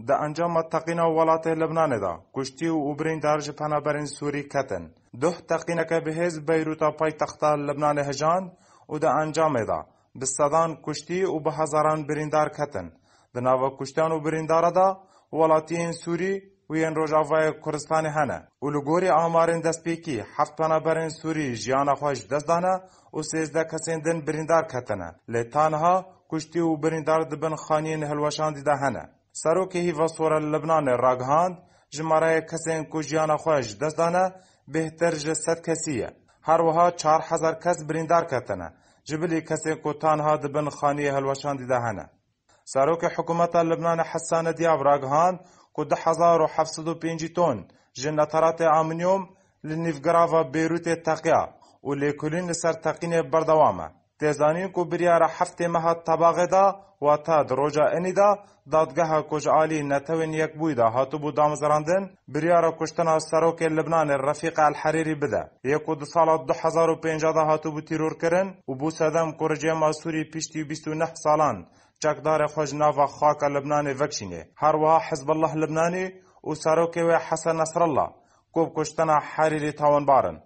د انجام تقینا ولات لبنان دا کشتی و برین درج پنابرین سوری کتن ده تقینا که به حزب بیروتا پای تختا لبنان هجاند و د انجام دا به صدان کشتی و به هزاران بریندار کتن د ناو کشتان و بریندار دا ولاتین سوری و این روجاوای کردستان هنه و لگوری آمارین دست پیکی 7 پنابرین سوری جیانا خوش دست دانه و 13 کسین دن بریندار کتنه لیتانها کشتی و بریندار دبن خانین هلوشان دیده هنه سروک هیوا سور لبنان راگهاند جماره کسین کو جیانا خوش دست دانه بهتر جسد کسیه هر وها 4000 کس بریندار کتنه جبلی کسین کو تانها دبن خانی هلوشان دیده هنه سروک حکومت لبنان حسان دیاب راگهاند کو 10705 تن جنترات آمونیوم لنیفگراوا بیروت تقیا و لیکولین سر تقین بردوامه تیزانین کو بریار هفته ماه طباغه دا و تا دروجا انی دا دادگاه کجعالی نتوین یک بویدا هاتو بو دامزراندن بریار کشتنا سروک لبنان رفیق الحریری بده یکو دو سال 2005 دا هاتو بو تیرور کرن و بو سدم کرجه ماسوری پیشتی 29 سالان چکدار خوش ناوا خاک لبنان وکشینه هر وها حزب الله لبنانی و سروک و حسن نصر الله کوب کشتنا حریری تاون بارن